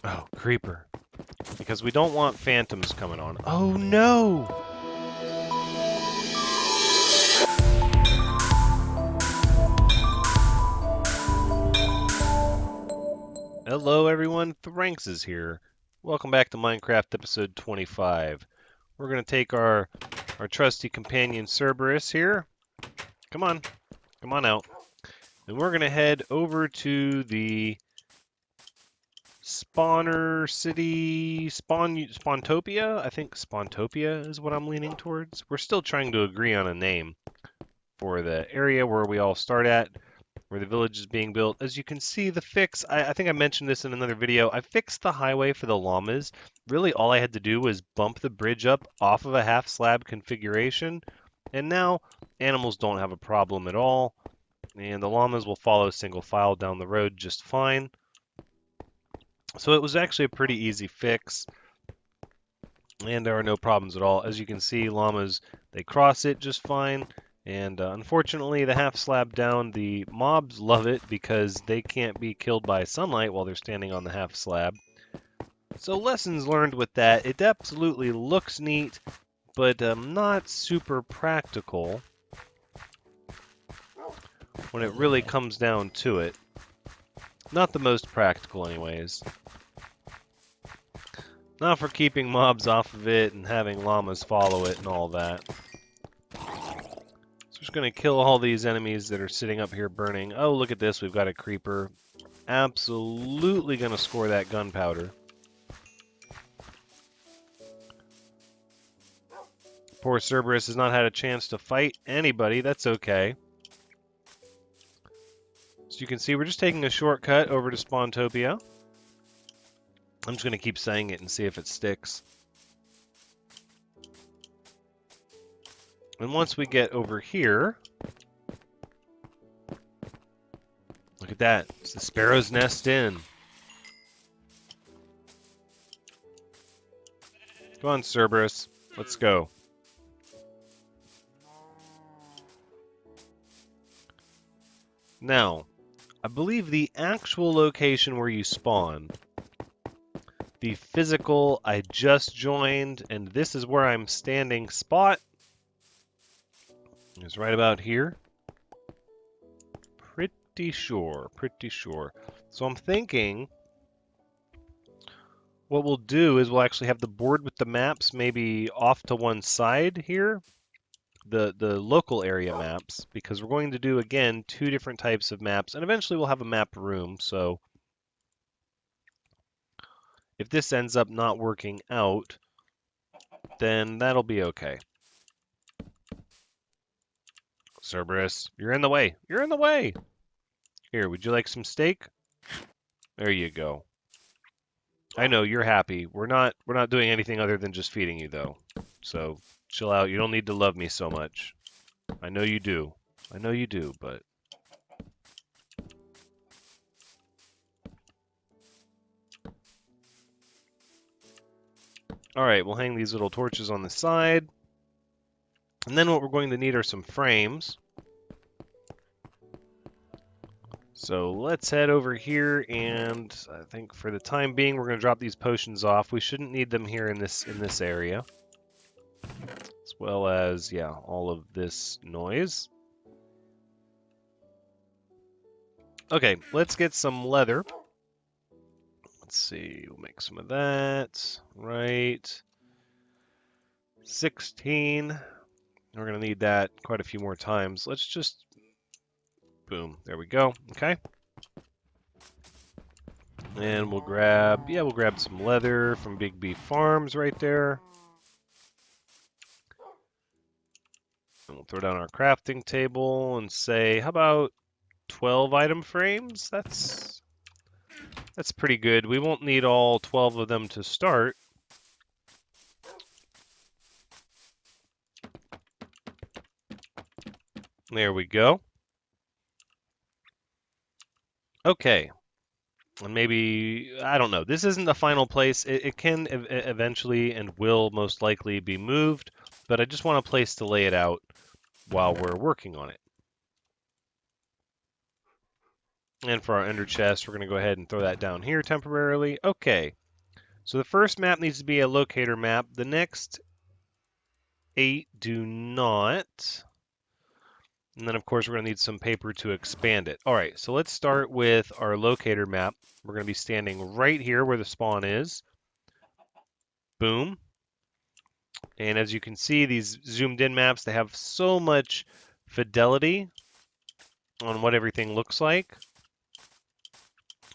Oh, creeper. Because we don't want phantoms coming on. Oh no! Hello everyone, Thranxes here. Welcome back to Minecraft episode 25. We're going to take our trusty companion Cerberus here. Come on out. And we're going to head over to the spawner city, Spawntopia? I think Spawntopia is what I'm leaning towards. We're still trying to agree on a name for the area where we all start at, where the village is being built. As you can see, the fix, I think I mentioned this in another video, I fixed the highway for the llamas. Really, all I had to do was bump the bridge up off of a half slab configuration, and now animals don't have a problem at all, and the llamas will follow single file down the road just fine. So it was actually a pretty easy fix, and there are no problems at all. As you can see, llamas, they cross it just fine. And unfortunately, the half slab down, the mobs love it because they can't be killed by sunlight while they're standing on the half slab. So lessons learned with that. It absolutely looks neat, but not super practical when it really comes down to it. Not the most practical anyways. Not for keeping mobs off of it and having llamas follow it and all that. Just going to kill all these enemies that are sitting up here burning. Oh, look at this. We've got a creeper. Absolutely going to score that gunpowder. Poor Cerberus has not had a chance to fight anybody. That's okay. So you can see we're just taking a shortcut over to Spawntopia. I'm just going to keep saying it and see if it sticks. And once we get over here, look at that. It's the Sparrow's Nest Inn. Come on, Cerberus. Let's go. Now, I believe the actual location where you spawn, the physical I just joined, and this is where I'm standing spot, is right about here. Pretty sure. So I'm thinking what we'll do is we'll actually have the board with the maps maybe off to one side here, the local area maps, because we're going to do, again, two different types of maps, and eventually we'll have a map room, so if this ends up not working out, then that'll be okay. Cerberus, you're in the way. You're in the way. Here, would you like some steak? There you go. I know you're happy. We're not doing anything other than just feeding you though. So, chill out. You don't need to love me so much. I know you do. I know you do, but all right, we'll hang these little torches on the side. And then what we're going to need are some frames. So let's head over here, and I think for the time being, we're going to drop these potions off. We shouldn't need them here in this area, as well as, yeah, all of this noise. Okay, let's get some leather. Let's see, we'll make some of that. Right. 16. We're going to need that quite a few more times. Let's just... Boom. There we go. Okay. And we'll grab some leather from Big Beef Farms right there. And we'll throw down our crafting table and say, how about 12 item frames? That's pretty good. We won't need all 12 of them to start. There we go. Okay. And maybe, I don't know, this isn't the final place. It can eventually and will most likely be moved, but I just want a place to lay it out while we're working on it. And for our ender chest, we're going to go ahead and throw that down here temporarily. Okay, so the first map needs to be a locator map. The next 8 do not. And then, of course, we're going to need some paper to expand it. All right, so let's start with our locator map. We're going to be standing right here where the spawn is. Boom. And as you can see, these zoomed in maps, they have so much fidelity on what everything looks like.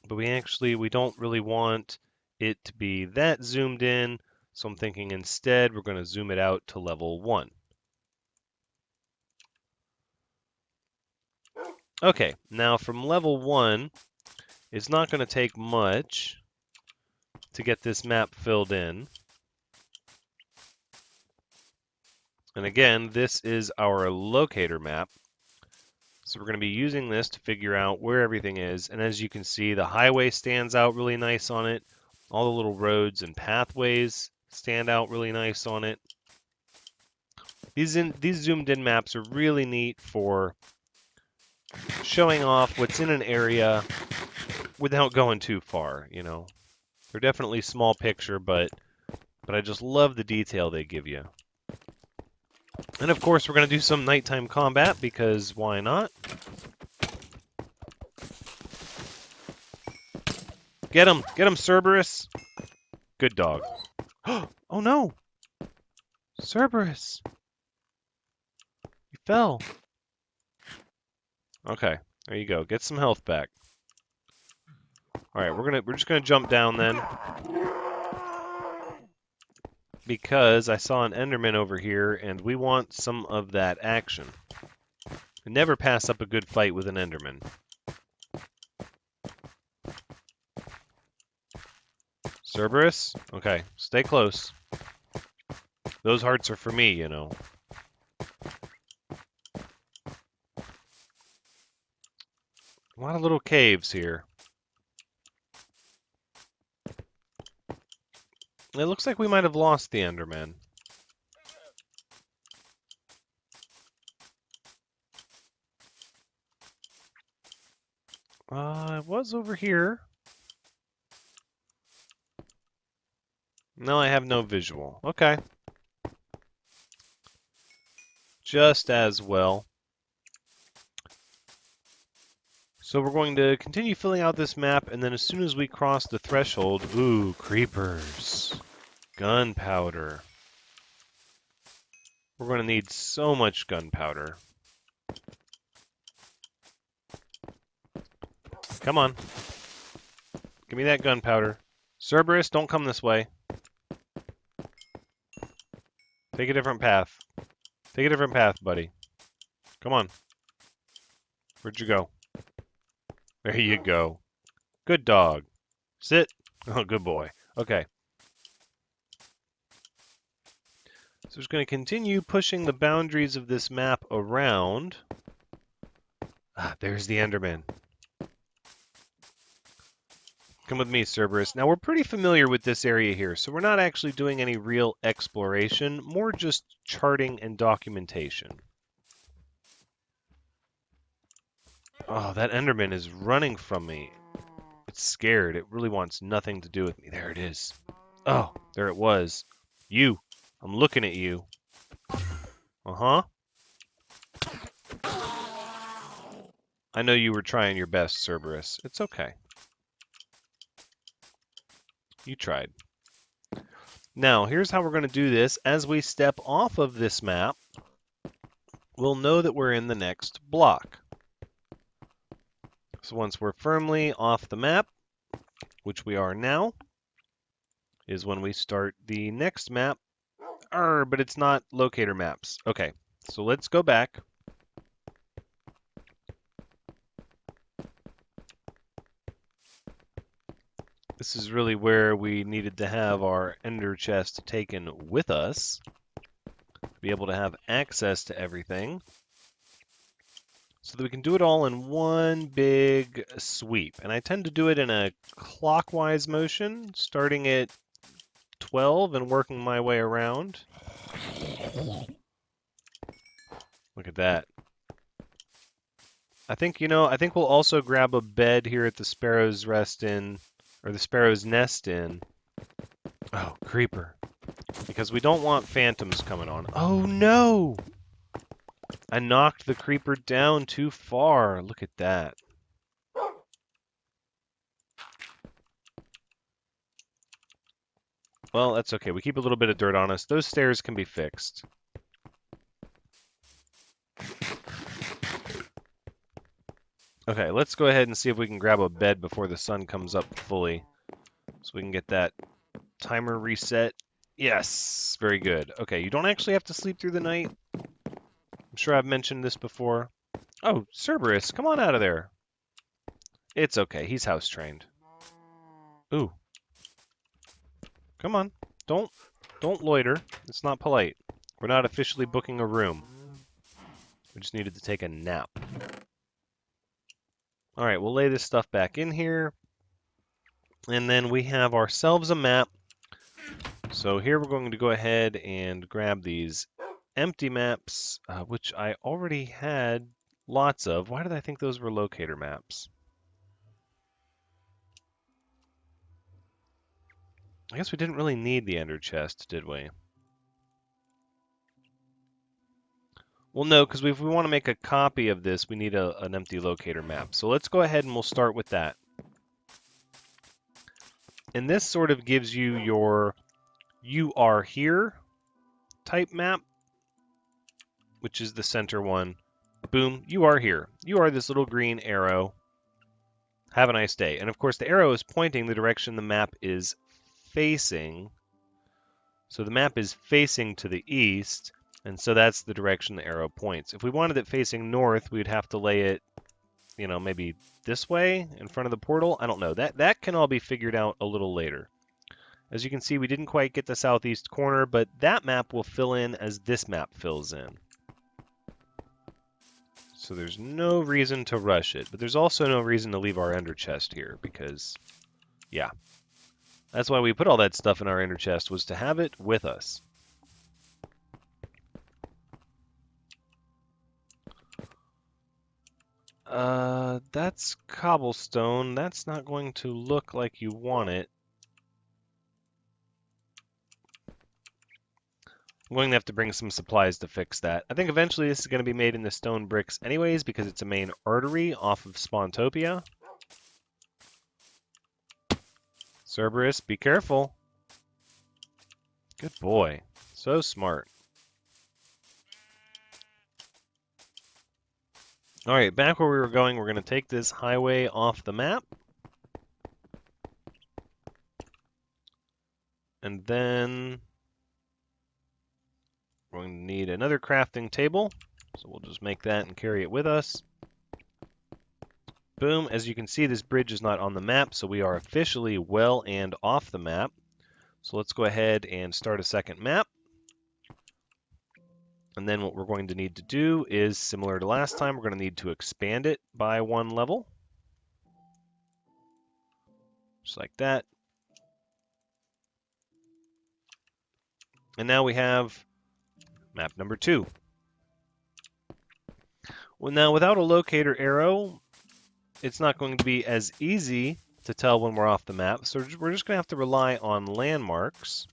But we don't really want it to be that zoomed in. So I'm thinking instead, we're going to zoom it out to level 1. Okay, now from level 1, it's not going to take much to get this map filled in. And again, this is our locator map. So we're going to be using this to figure out where everything is. And as you can see, the highway stands out really nice on it. All the little roads and pathways stand out really nice on it. These zoomed in maps are really neat for showing off what's in an area without going too far, you know. They're definitely small picture, but I just love the detail they give you. And of course, we're going to do some nighttime combat because why not? Get him, Cerberus. Good dog. Oh no, Cerberus, you fell. Okay, there you go. Get some health back. All right, we're just gonna jump down then, because I saw an Enderman over here, and we want some of that action. Never pass up a good fight with an Enderman. Cerberus? Okay, stay close. Those hearts are for me, you know. A lot of little caves here. It looks like we might have lost the Enderman. It was over here. No, I have no visual. Okay. Just as well. So we're going to continue filling out this map, and then as soon as we cross the threshold, ooh, creepers, gunpowder. We're going to need so much gunpowder. Come on. Give me that gunpowder. Cerberus, don't come this way. Take a different path. Take a different path, buddy. Come on. Where'd you go? There you go. Good dog. Sit. Oh, good boy. Okay. So just going to continue pushing the boundaries of this map around. Ah, there's the Enderman. Come with me, Cerberus. Now, we're pretty familiar with this area here, so we're not actually doing any real exploration, more just charting and documentation. Oh, that Enderman is running from me. It's scared. It really wants nothing to do with me. There it is. Oh, there it was. You. I'm looking at you. Uh-huh. I know you were trying your best, Cerberus. It's okay. You tried. Now, here's how we're going to do this. As we step off of this map, we'll know that we're in the next block. So once we're firmly off the map, which we are now, is when we start the next map. But it's not locator maps. Okay, so let's go back. This is really where we needed to have our ender chest taken with us to be able to have access to everything so that we can do it all in one big sweep. And I tend to do it in a clockwise motion, starting at 12 and working my way around. Look at that. I think, I think we'll also grab a bed here at the Sparrow's Rest Inn, or the Sparrow's Nest Inn. Oh, creeper. Because we don't want phantoms coming on. Oh, no! I knocked the creeper down too far. Look at that. Well, that's okay. We keep a little bit of dirt on us. Those stairs can be fixed. Okay, let's go ahead and see if we can grab a bed before the sun comes up fully. So we can get that timer reset. Yes, very good. Okay, you don't actually have to sleep through the night. I'm sure I've mentioned this before. Oh, Cerberus, come on out of there. It's okay, he's house trained. Ooh. Come on. Don't loiter. It's not polite. We're not officially booking a room. We just needed to take a nap. All right, we'll lay this stuff back in here. And then we have ourselves a map. So here we're going to go ahead and grab these empty maps, which I already had lots of. Why did I think those were locator maps? I guess we didn't really need the ender chest, did we? Well, no, because if we want to make a copy of this, we need an empty locator map. So let's go ahead and we'll start with that. And this sort of gives you your "you are here" type map, which is the center one. Boom, you are here. You are this little green arrow. Have a nice day. And of course, the arrow is pointing the direction the map is facing. So the map is facing to the east, and so that's the direction the arrow points. If we wanted it facing north, we'd have to lay it, maybe this way in front of the portal. I don't know. That can all be figured out a little later. As you can see, we didn't quite get the southeast corner, but that map will fill in as this map fills in. So there's no reason to rush it, but there's also no reason to leave our ender chest here because, yeah. That's why we put all that stuff in our ender chest, was to have it with us. That's cobblestone. That's not going to look like you want it. I'm going to have to bring some supplies to fix that. I think eventually this is going to be made into stone bricks anyways because it's a main artery off of Spawntopia. Cerberus, be careful. Good boy. So smart. All right, back where we were going, we're going to take this highway off the map. And then we're going to need another crafting table. So we'll just make that and carry it with us. Boom. As you can see, this bridge is not on the map, so we are officially well and off the map. So let's go ahead and start a second map. And then what we're going to need to do is, similar to last time, we're going to need to expand it by 1 level. Just like that. And now we have map number 2. Well, now without a locator arrow, it's not going to be as easy to tell when we're off the map. So we're just going to have to rely on landmarks.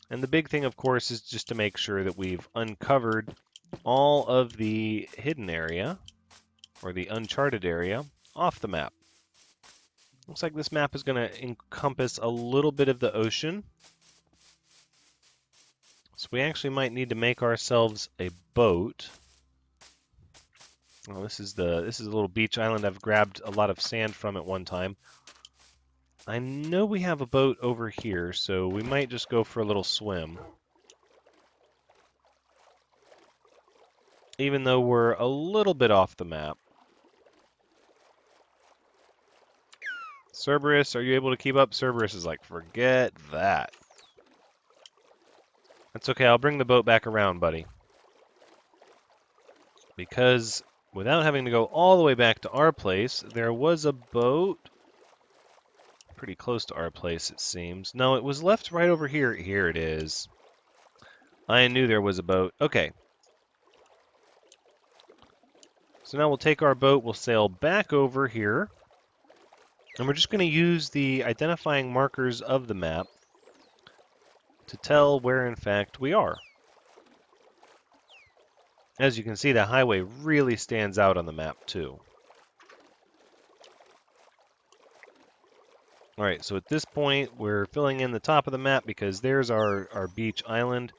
And the big thing, of course, is just to make sure that we've uncovered all of the hidden area, or the uncharted area, off the map. Looks like this map is going to encompass a little bit of the ocean. So we actually might need to make ourselves a boat. Well, this is a little beach island I've grabbed a lot of sand from at one time. I know we have a boat over here, so we might just go for a little swim. Even though we're a little bit off the map. Cerberus, are you able to keep up? Cerberus is like, forget that. That's okay, I'll bring the boat back around, buddy. Because without having to go all the way back to our place, there was a boat pretty close to our place, it seems. No, it was left right over here. Here it is. I knew there was a boat. Okay. So now we'll take our boat, we'll sail back over here, and we're just going to use the identifying markers of the map to tell where in fact we are. As you can see, the highway really stands out on the map too. Alright, so at this point we're filling in the top of the map because there's our beach island.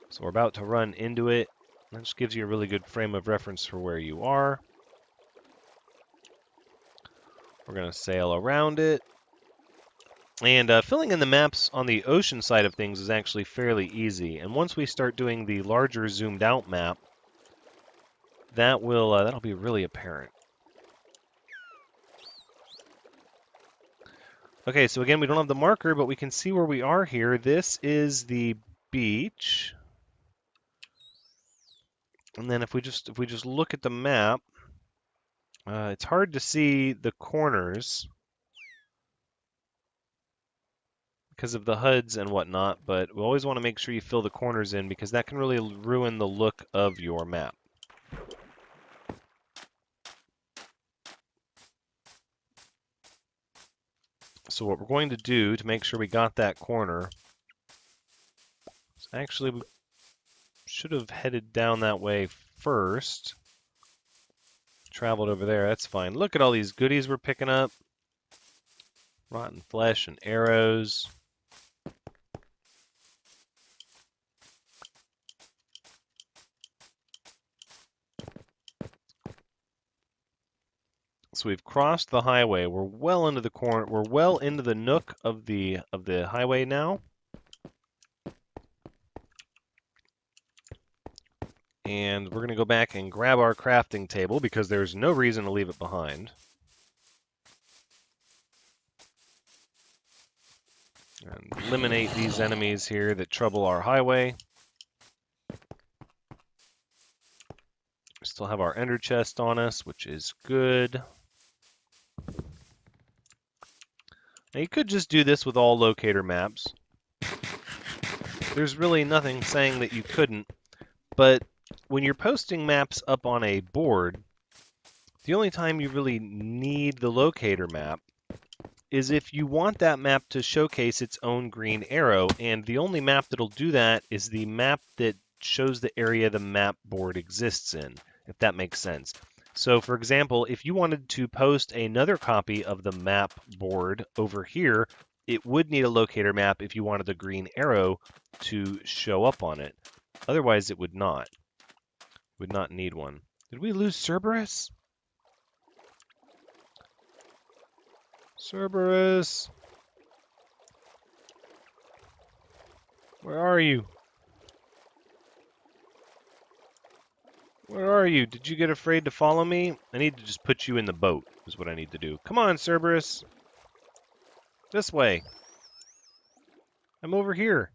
So we're about to run into it. That just gives you a really good frame of reference for where you are. We're going to sail around it. And filling in the maps on the ocean side of things is actually fairly easy. And once we start doing the larger zoomed out map, that'll be really apparent. Okay, so again, we don't have the marker, but we can see where we are here. This is the beach. And then if we just look at the map, it's hard to see the corners because of the HUDs and whatnot, but we always want to make sure you fill the corners in because that can really ruin the look of your map. So what we're going to do to make sure we got that corner is actually we should have headed down that way first. Traveled over there, that's fine. Look at all these goodies we're picking up. Rotten flesh and arrows. So we've crossed the highway. We're well into the corner. We're well into the nook of the highway now. And we're going to go back and grab our crafting table because there's no reason to leave it behind. And eliminate these enemies here that trouble our highway. We still have our ender chest on us, which is good. Now you could just do this with all locator maps. There's really nothing saying that you couldn't, but when you're posting maps up on a board, the only time you really need the locator map is if you want that map to showcase its own green arrow, and the only map that'll do that is the map that shows the area the map board exists in, if that makes sense. So for example, if you wanted to post another copy of the map board over here, it would need a locator map if you wanted the green arrow to show up on it. Otherwise it would not. Would not need one. Did we lose Cerberus? Cerberus! Where are you? Where are you? Did you get afraid to follow me? I need to just put you in the boat, is what I need to do. Come on, Cerberus. This way. I'm over here.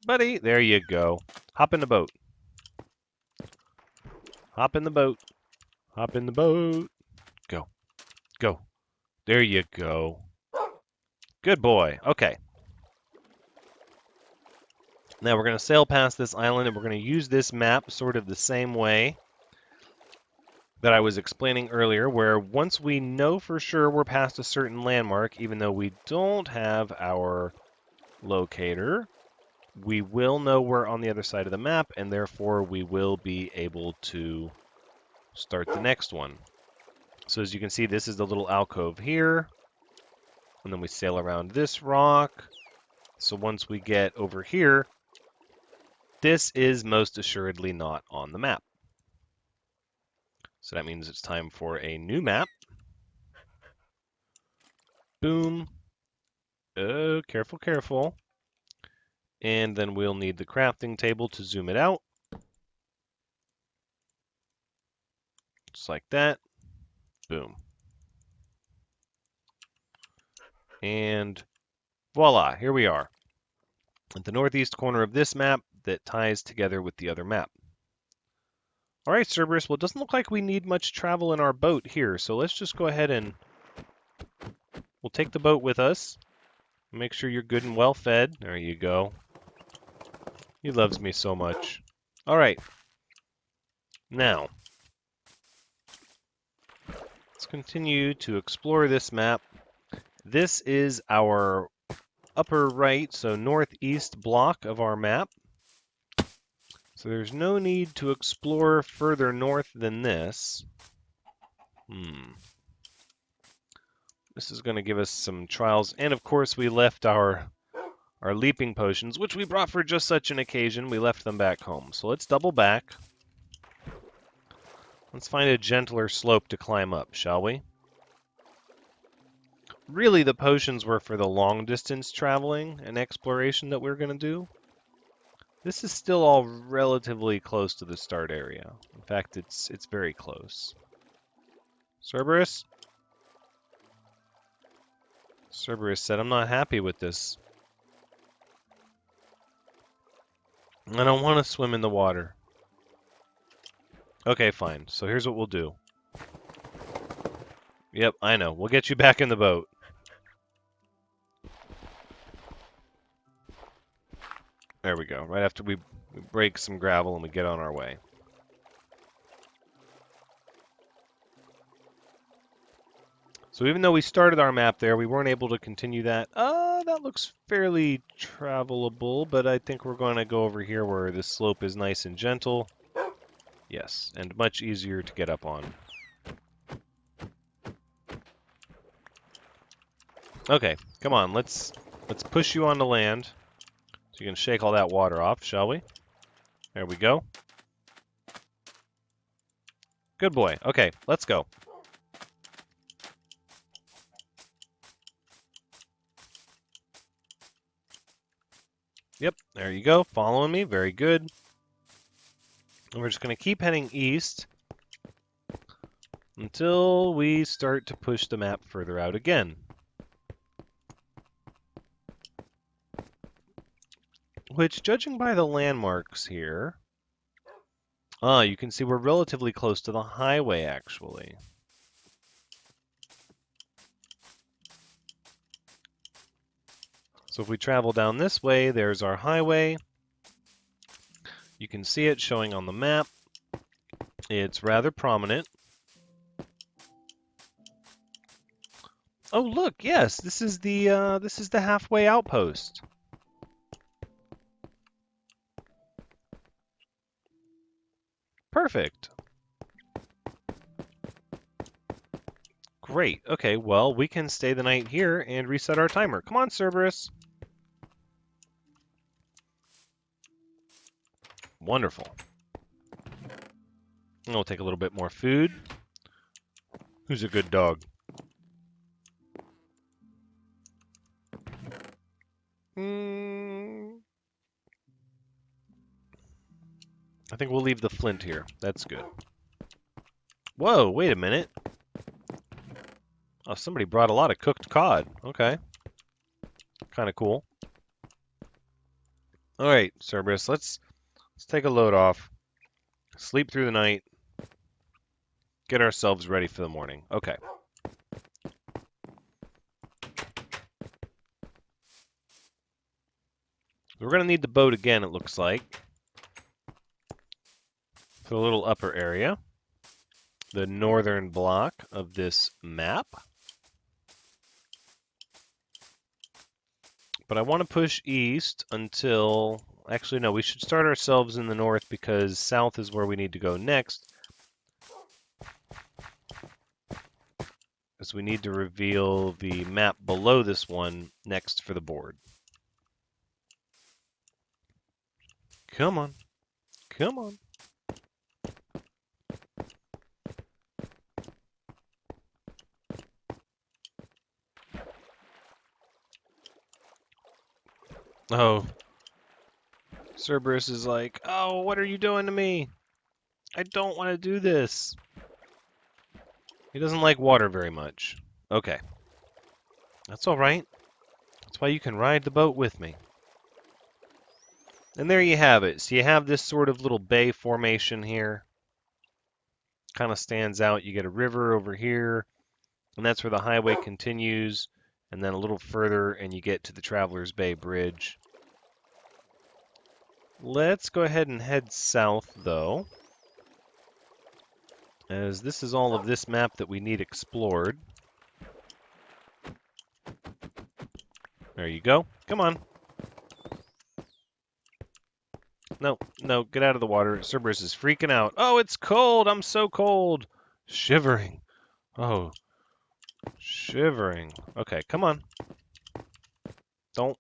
Buddy, there you go. Hop in the boat. Hop in the boat. Hop in the boat. Go. Go. There you go. Good boy. Okay. Now we're going to sail past this island and we're going to use this map sort of the same way that I was explaining earlier, where once we know for sure we're past a certain landmark, even though we don't have our locator, we will know we're on the other side of the map, and therefore we will be able to start the next one. So as you can see, this is the little alcove here, and then we sail around this rock. So once we get over here, this is most assuredly not on the map. So that means it's time for a new map. Boom. Oh, careful, careful. And then we'll need the crafting table to zoom it out. Just like that. Boom. And voila, here we are. At the northeast corner of this map that ties together with the other map. All right, Cerberus, well, it doesn't look like we need much travel in our boat here, so let's just go ahead and we'll take the boat with us. Make sure you're good and well fed. There you go. He loves me so much. All right. Now, let's continue to explore this map. This is our upper right, so northeast block of our map. So there's no need to explore further north than this. This is going to give us some trials. And of course we left our leaping potions, which we brought for just such an occasion. We left them back home. So let's double back. Let's find a gentler slope to climb up, shall we? Really, the potions were for the long distance traveling and exploration that we're going to do. This is still all relatively close to the start area. In fact, it's very close. Cerberus? Cerberus said, I'm not happy with this. I don't want to swim in the water. Okay, fine. So here's what we'll do. Yep, I know. We'll get you back in the boat. There we go. Right after we break some gravel and we get on our way. So even though we started our map there, we weren't able to continue that. That looks fairly travelable, but I think we're going to go over here where the slope is nice and gentle. Yes, and much easier to get up on. Okay, come on, let's push you onto land. So you can shake all that water off, shall we? There we go. Good boy. Okay, let's go. Yep, there you go. Following me. Very good. And we're just going to keep heading east until we start to push the map further out again. Which, judging by the landmarks here... you can see we're relatively close to the highway, actually. So if we travel down this way, there's our highway. You can see it showing on the map. It's rather prominent. Oh, look, yes, this is the halfway outpost. Perfect. Great. Okay, well, we can stay the night here and reset our timer. Come on, Cerberus. Wonderful. And we'll take a little bit more food. Who's a good dog? I think we'll leave the flint here. That's good. Whoa, wait a minute. Oh, somebody brought a lot of cooked cod. Okay. Kind of cool. All right, Cerberus, let's take a load off. Sleep through the night. Get ourselves ready for the morning. Okay. We're going to need the boat again, it looks like. For the little upper area. The northern block of this map. But I want to push east until... Actually, no, we should start ourselves in the north because south is where we need to go next. Because we need to reveal the map below this one next for the board. Come on. Come on. Oh. Cerberus is like, oh, what are you doing to me? I don't want to do this. He doesn't like water very much. Okay. That's all right. That's why you can ride the boat with me. And there you have it. So you have this sort of little bay formation here. Kind of stands out. You get a river over here, and that's where the highway continues. And then a little further, and you get to the Traveler's Bay Bridge. Let's go ahead and head south, though. as this is all of this map that we need explored. There you go. Come on. No, no, get out of the water. Cerberus is freaking out. Oh, it's cold. I'm so cold. Shivering. Oh, shivering. Okay, come on. Don't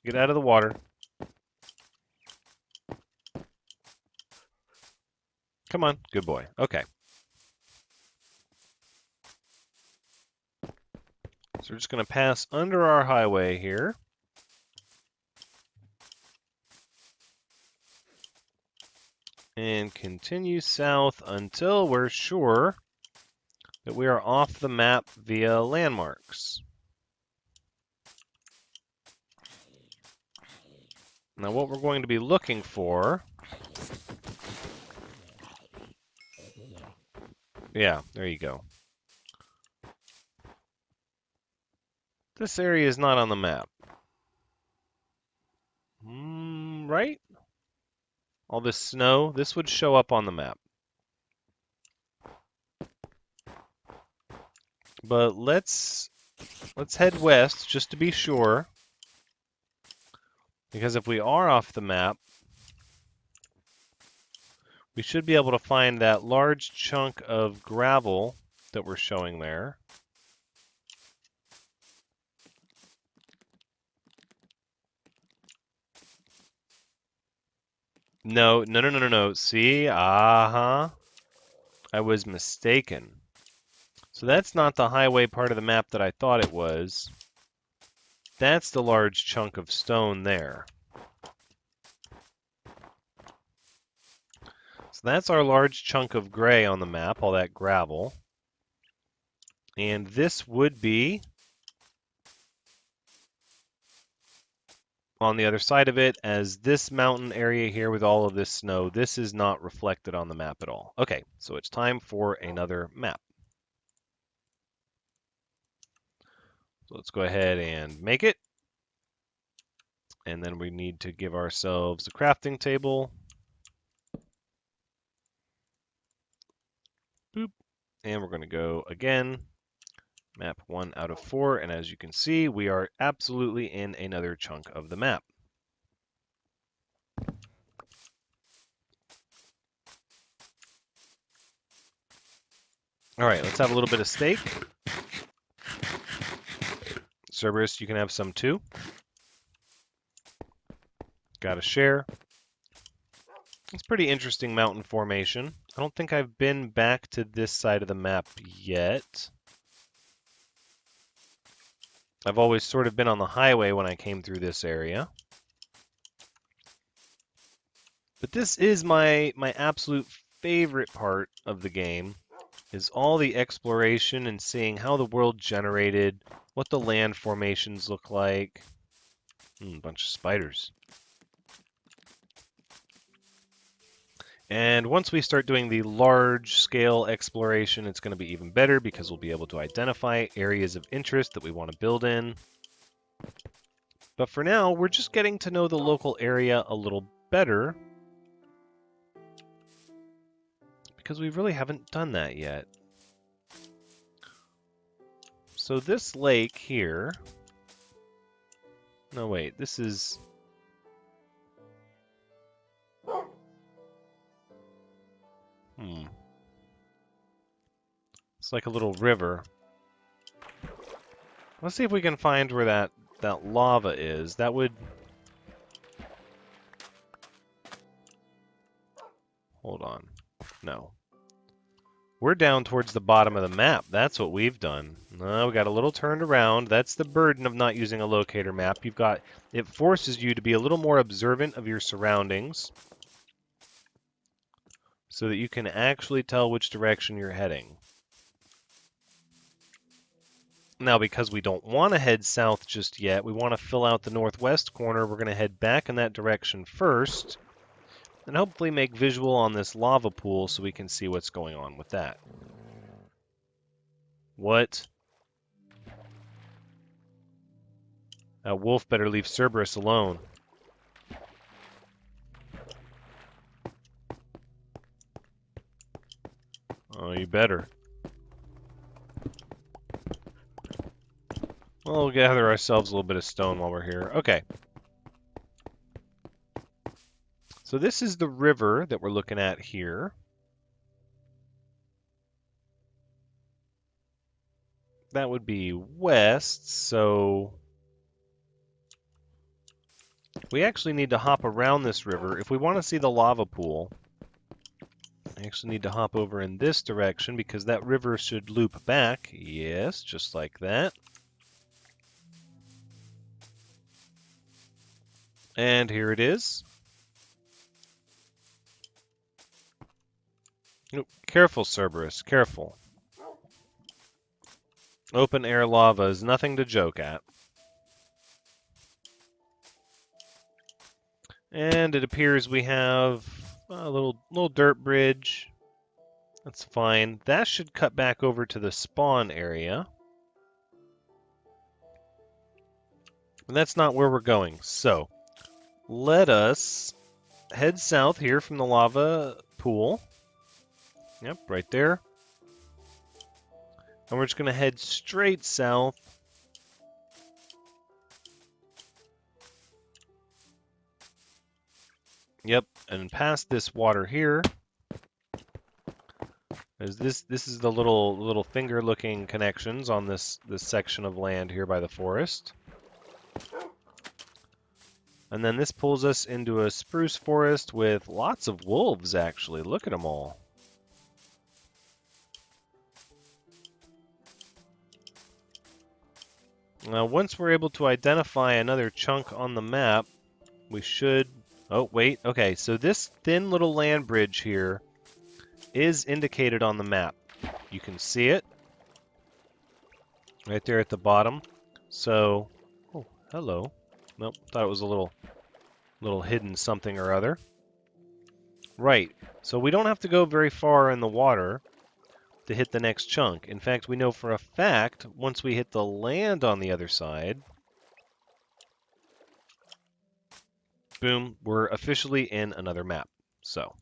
get out of the water. Come on. Good boy. Okay. So we're just going to pass under our highway here. And continue south until we're sure that we are off the map via landmarks. Now what we're going to be looking for... Yeah, there you go. This area is not on the map. Right? All this snow, this would show up on the map. But let's head west just to be sure. Because if we are off the map, we should be able to find that large chunk of gravel that we're showing there. No. See? I was mistaken. So that's not the highway part of the map that I thought it was. That's the large chunk of stone there. So that's our large chunk of gray on the map, all that gravel. And this would be on the other side of it, as this mountain area here with all of this snow. This is not reflected on the map at all. Okay, so it's time for another map. So let's go ahead and make it. And then we need to give ourselves a crafting table. Boop. And we're going to go again. Map 1 out of 4. And as you can see, we are absolutely in another chunk of the map. All right, let's have a little bit of steak. Cerberus, you can have some too. Got to share. It's pretty interesting mountain formation. I don't think I've been back to this side of the map yet. I've always sort of been on the highway when I came through this area. But this is my absolute favorite part of the game, is all the exploration and seeing how the world generated, what the land formations look like. A bunch of spiders. And once we start doing the large-scale exploration, it's going to be even better because we'll be able to identify areas of interest that we want to build in. But for now, we're just getting to know the local area a little better because we really haven't done that yet. So this lake here... No, wait, this is... It's like a little river. Let's see if we can find where that lava is. That would... Hold on. No. We're down towards the bottom of the map. That's what we've done. No, we got a little turned around. That's the burden of not using a locator map. It forces you to be a little more observant of your surroundings so that you can actually tell which direction you're heading. Now, because we don't want to head south just yet, we want to fill out the northwest corner, we're going to head back in that direction first, and hopefully make visual on this lava pool so we can see what's going on with that. What? That wolf better leave Cerberus alone. Oh, You better. We'll gather ourselves a little bit of stone while we're here. Okay. So this is the river that we're looking at here. That would be west, so we actually need to hop around this river. If we want to see the lava pool, I actually need to hop over in this direction because that river should loop back. Yes, just like that. And here it is. Oh, careful, Cerberus, careful. Open air lava is nothing to joke at. And it appears we have a little dirt bridge. That's fine. That should cut back over to the spawn area. And that's not where we're going. So, let us head south here from the lava pool. Yep, right there. And we're just going to head straight south. Yep, and past this water here. As this is the little finger-looking connections on this section of land here by the forest. And then this pulls us into a spruce forest with lots of wolves, actually. Look at them all. Now, once we're able to identify another chunk on the map, we should... Oh, wait. Okay, so this thin little land bridge here is indicated on the map. You can see it right there at the bottom. So... Oh, hello. Nope, thought it was a little hidden something or other. Right, so we don't have to go very far in the water to hit the next chunk. In fact, we know for a fact, once we hit the land on the other side, boom, we're officially in another map. So,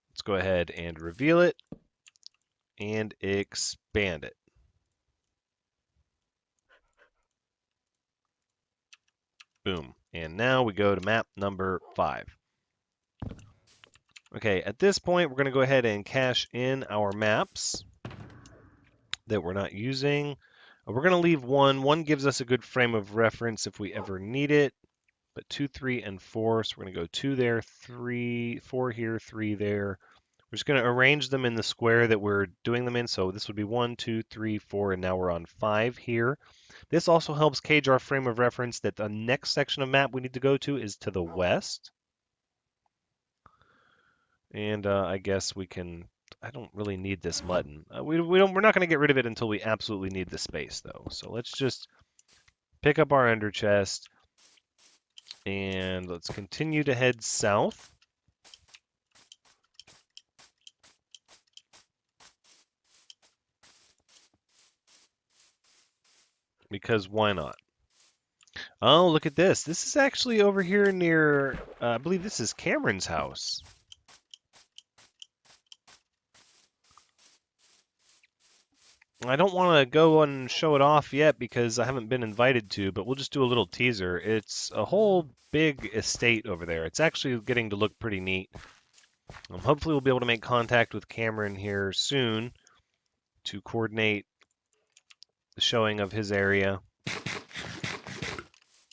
let's go ahead and reveal it and expand it. Boom. And now we go to map number 5. Okay, at this point, we're going to go ahead and cache in our maps that we're not using. We're going to leave one. One gives us a good frame of reference if we ever need it. But 2, 3, and 4. So we're going to go 2 there, 3, 4 here, 3 there. We're just going to arrange them in the square that we're doing them in. So this would be 1, 2, 3, 4, and now we're on 5 here. This also helps cage our frame of reference that the next section of map we need to go to is to the west. And I guess we can... I don't really need this mutton. We're not going to get rid of it until we absolutely need the space, though. So let's just pick up our ender chest, and let's continue to head south. Because why not? Oh, look at this. This is actually over here near, I believe this is Cameron's house. I don't want to go and show it off yet because I haven't been invited to, but we'll just do a little teaser. It's a whole big estate over there. It's actually getting to look pretty neat. Hopefully we'll be able to make contact with Cameron here soon to coordinate the showing of his area.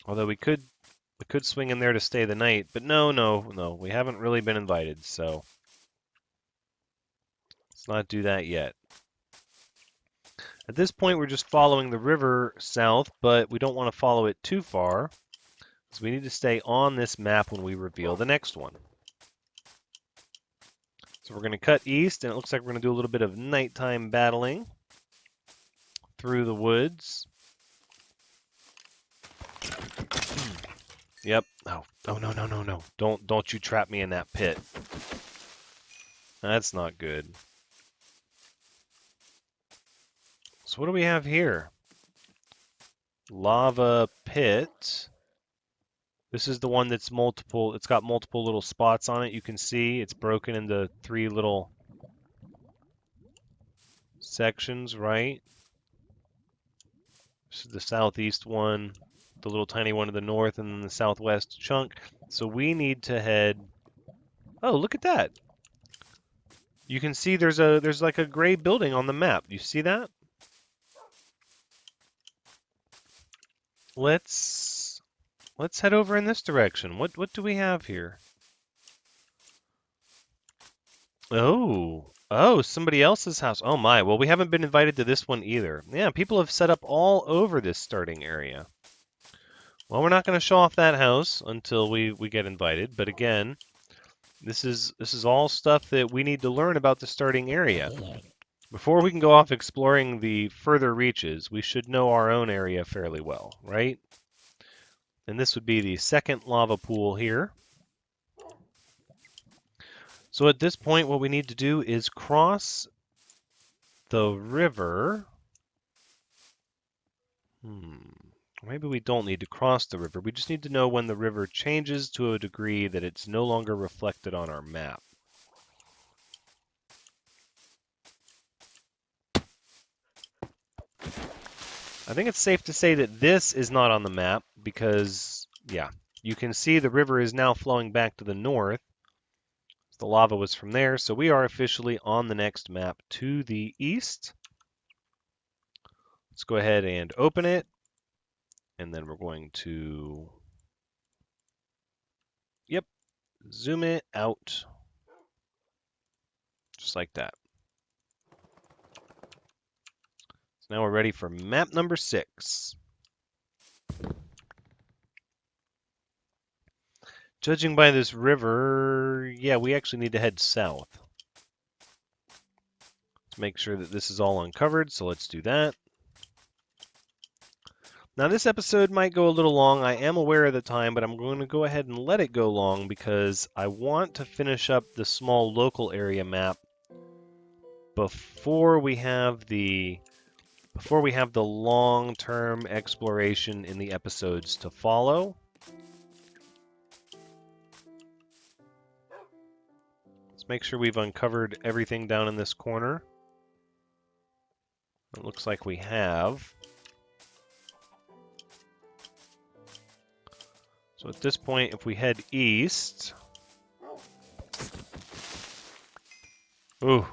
Although we could swing in there to stay the night, but no, we haven't really been invited, so let's not do that yet. At this point, we're just following the river south, but we don't want to follow it too far, because we need to stay on this map when we reveal the next one. So we're going to cut east, and it looks like we're going to do a little bit of nighttime battling through the woods. Yep. Oh, no. Don't you trap me in that pit. That's not good. So what do we have here? Lava pit. This is the one that's multiple. It's got multiple little spots on it. You can see it's broken into 3 little sections, right? This is the southeast one, the little tiny one to the north, and then the southwest chunk. So we need to head... Oh, look at that. You can see there's like a gray building on the map. You see that? Let's head over in this direction. What do we have here? Oh, somebody else's house. Oh my. Well, we haven't been invited to this one either. Yeah, people have set up all over this starting area. Well, we're not going to show off that house until we get invited, but again, this is all stuff that we need to learn about the starting area. Before we can go off exploring the further reaches, we should know our own area fairly well, right? And this would be the second lava pool here. So at this point, what we need to do is cross the river. Maybe we don't need to cross the river. We just need to know when the river changes to a degree that it's no longer reflected on our map. I think it's safe to say that this is not on the map because, yeah, you can see the river is now flowing back to the north. The lava was from there, so we are officially on the next map to the east. Let's go ahead and open it, and then we're going to, yep, zoom it out, just like that. So now we're ready for map number 6. Judging by this river, yeah, we actually need to head south to make sure that this is all uncovered, so let's do that. Now this episode might go a little long. I am aware of the time, but I'm going to go ahead and let it go long because I want to finish up the small local area map before we have the long-term exploration in the episodes to follow. Let's make sure we've uncovered everything down in this corner. It looks like we have. So at this point, if we head east... Ooh.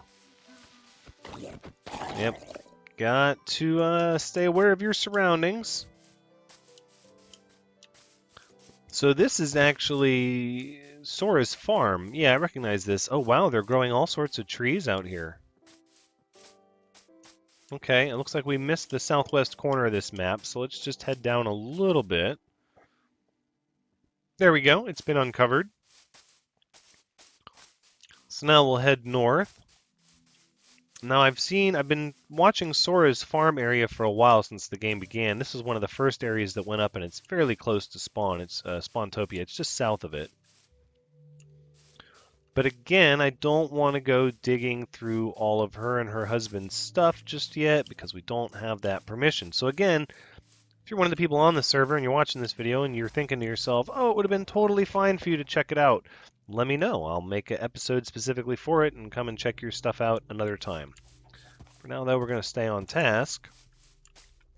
Yep. Got to stay aware of your surroundings. So this is actually Sora's farm. Yeah, I recognize this. Oh wow, they're growing all sorts of trees out here. Okay, it looks like we missed the southwest corner of this map, so let's just head down a little bit. There we go, it's been uncovered. So now we'll head north. Now I've been watching Sora's farm area for a while since the game began. This is one of the first areas that went up, and it's fairly close to spawn. It's Spawntopia. It's just south of it. But again, I don't want to go digging through all of her and her husband's stuff just yet because we don't have that permission. So again, if you're one of the people on the server and you're watching this video and you're thinking to yourself, oh, it would have been totally fine for you to check it out, let me know. I'll make an episode specifically for it and come and check your stuff out another time. For now, though, we're going to stay on task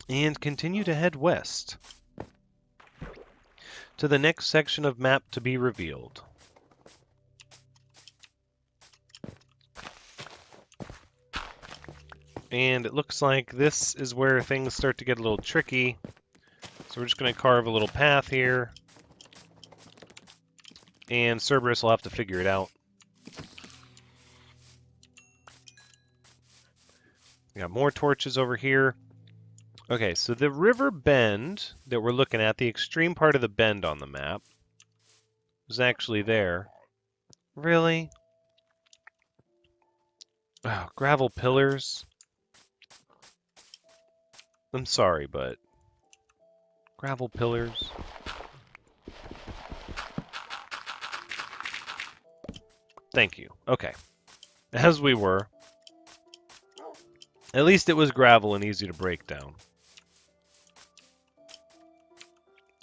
and continue to head west to the next section of map to be revealed. And it looks like this is where things start to get a little tricky. So we're just going to carve a little path here. And Cerberus will have to figure it out. We got more torches over here. Okay, so the river bend that we're looking at, the extreme part of the bend on the map, is actually there. Really? Oh, gravel pillars. I'm sorry, but gravel pillars. Thank you. Okay. As we were. At least it was gravel and easy to break down.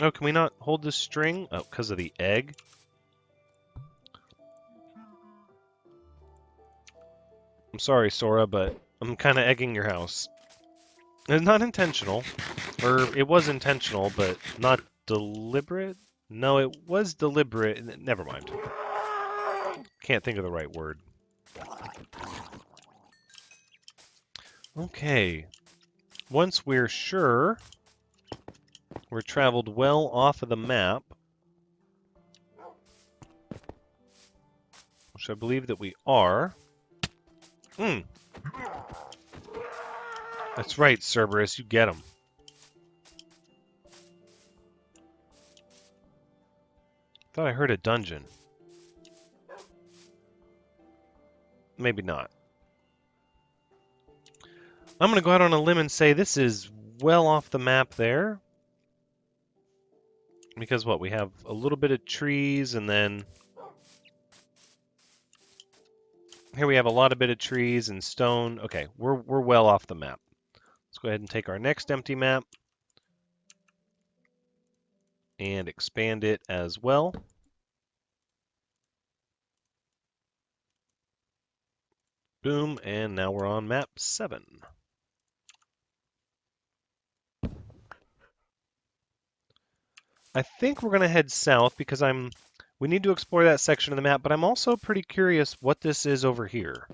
Oh, can we not hold this string? Oh, because of the egg? I'm sorry, Sora, but I'm kind of egging your house. It's not intentional. Or it was intentional, but not deliberate? No, it was deliberate. Never mind. Can't think of the right word. Okay. Once we're sure we're traveled well off of the map, which I believe that we are. That's right, Cerberus. You get them. Thought I heard a dungeon. Maybe not. I'm going to go out on a limb and say this is well off the map there. Because what? We have a little bit of trees, and then here we have a lot of bit of trees and stone. Okay, we're well off the map. Let's go ahead and take our next empty map and expand it as well. Boom, and now we're on map 7. I think we're going to head south because we need to explore that section of the map, but I'm also pretty curious what this is over here.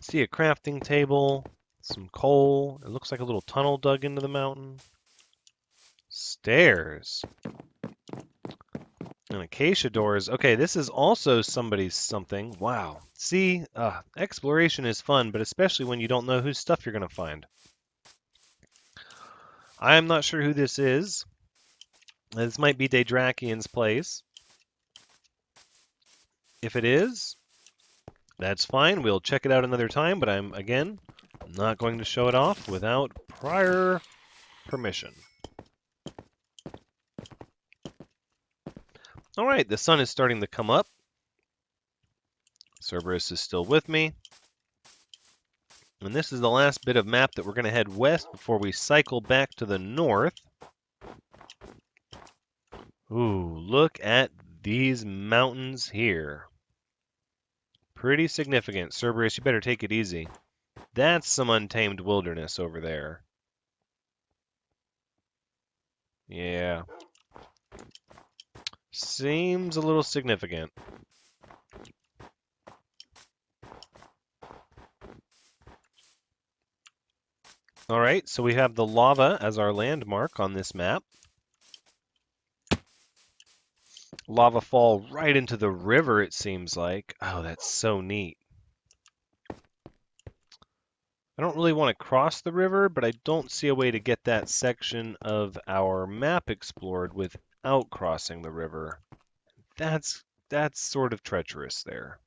See a crafting table, some coal. It looks like a little tunnel dug into the mountain. Stairs. And acacia doors. Okay, this is also somebody's something. Wow. See, exploration is fun, but especially when you don't know whose stuff you're going to find. I am not sure who this is. This might be Daedrakian's place. If it is, that's fine. We'll check it out another time, but I'm, again, not going to show it off without prior permission. All right, the sun is starting to come up. Cerberus is still with me. And this is the last bit of map that we're going to head west before we cycle back to the north. Ooh, look at these mountains here. Pretty significant. Cerberus, you better take it easy. That's some untamed wilderness over there. Yeah. Seems a little significant. All right, so we have the lava as our landmark on this map. Lava fall right into the river, it seems like. Oh, that's so neat. I don't really want to cross the river, but I don't see a way to get that section of our map explored without crossing the river. That's sort of treacherous there.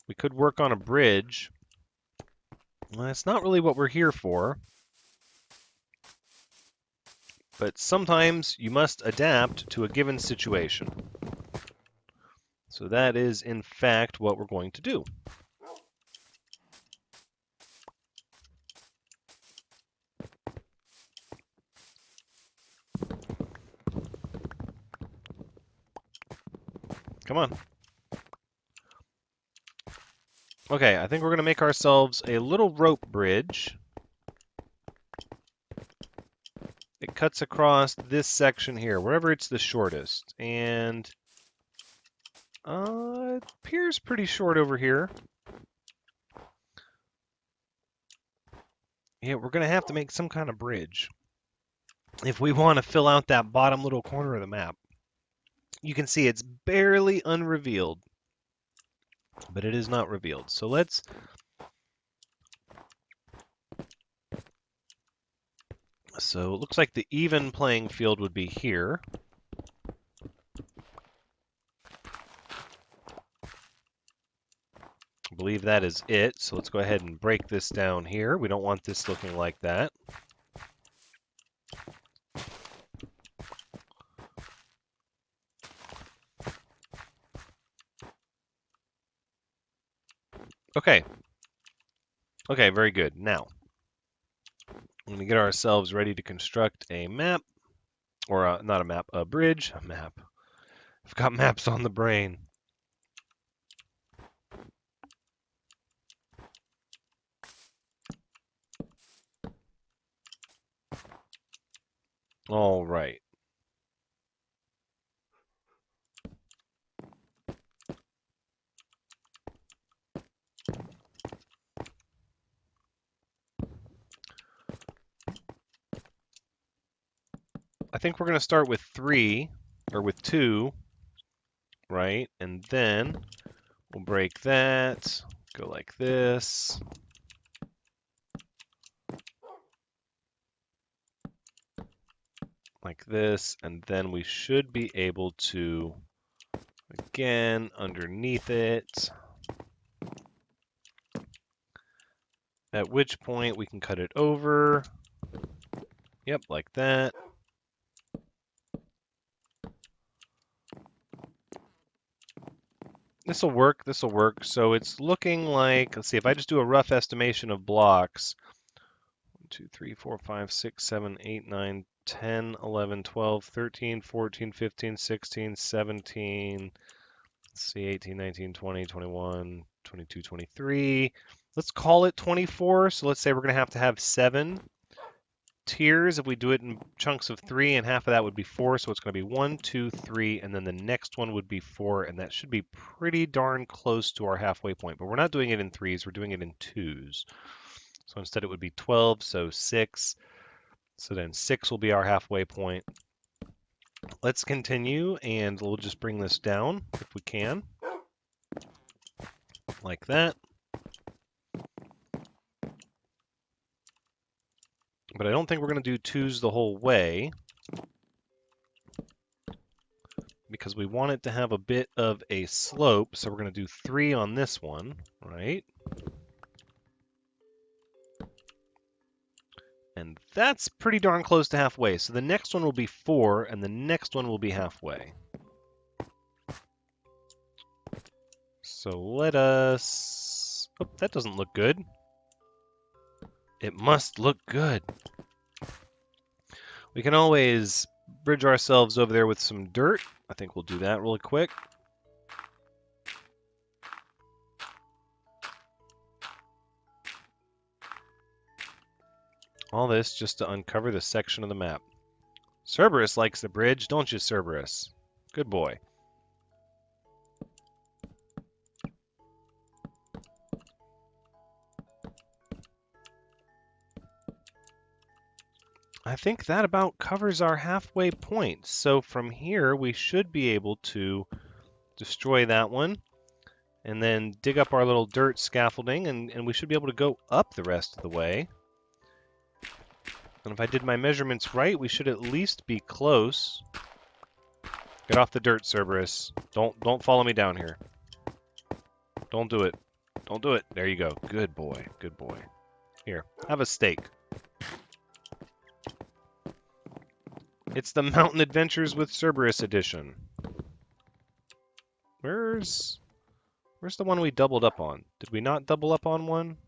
We could work on a bridge. Well, that's not really what we're here for. But sometimes you must adapt to a given situation. So that is, in fact, what we're going to do. Come on. Okay, I think we're going to make ourselves a little rope bridge. It cuts across this section here, wherever it's the shortest. And it appears pretty short over here. Yeah, we're going to have to make some kind of bridge if we want to fill out that bottom little corner of the map. You can see it's barely unrevealed, but it is not revealed. So let's... So it looks like the even playing field would be here. I believe that is it. So let's go ahead and break this down here. We don't want this looking like that. Okay. Okay, very good. Now, we're going to get ourselves ready to construct a map. Or not a map, a bridge. A map. I've got maps on the brain. All right. I think we're going to start with 3, or with 2, right? And then we'll break that, go like this. Like this, and then we should be able to, again, underneath it, at which point we can cut it over. Yep, like that. This will work, this will work. So it's looking like, let's see, if I just do a rough estimation of blocks, 1, 2, 3, 4, 5, 6, 7, 8, 9, 10, 11, 12, 13, 14, 15, 16, 17, let's see, 18, 19, 20, 21, 22, 23. Let's call it 24. So let's say we're going to have 7 tiers. If we do it in chunks of 3, and half of that would be 4, so it's going to be 1, 2, 3, and then the next one would be 4, and that should be pretty darn close to our halfway point. But we're not doing it in 3s, we're doing it in 2s. So instead it would be 12, so 6. So then 6 will be our halfway point. Let's continue, and we'll just bring this down if we can, like that. But I don't think we're going to do 2s the whole way, because we want it to have a bit of a slope, so we're going to do 3 on this one, right? And that's pretty darn close to halfway. So the next one will be 4, and the next one will be halfway. So let us... Oh, that doesn't look good. It must look good. We can always bridge ourselves over there with some dirt. I think we'll do that really quick. All this just to uncover the section of the map. Cerberus likes the bridge, don't you, Cerberus? Good boy. I think that about covers our halfway point. So from here, we should be able to destroy that one, and then dig up our little dirt scaffolding, and we should be able to go up the rest of the way. And if I did my measurements right, we should at least be close. Get off the dirt, Cerberus. Don't follow me down here. Don't do it. Don't do it. There you go. Good boy. Good boy. Here, have a steak. It's the Mountain Adventures with Cerberus edition. Where's the one we doubled up on? Did we not double up on one?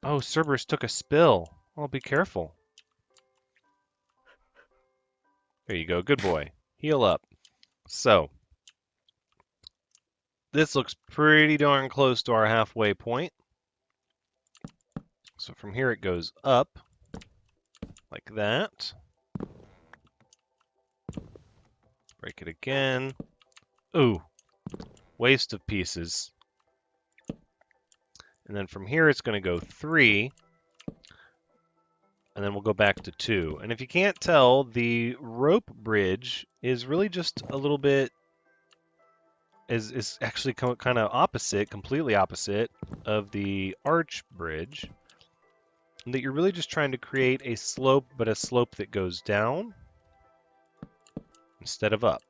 Oh, Cerberus took a spill. Oh, be careful. There you go. Good boy. Heal up. So, this looks pretty darn close to our halfway point. So from here it goes up, like that. Break it again. Ooh, waste of pieces. And then from here it's going to go 3, and then we'll go back to 2. And if you can't tell, the rope bridge is really just a little bit, is actually kind of opposite, completely opposite of the arch bridge. And that you're really just trying to create a slope, but a slope that goes down instead of up.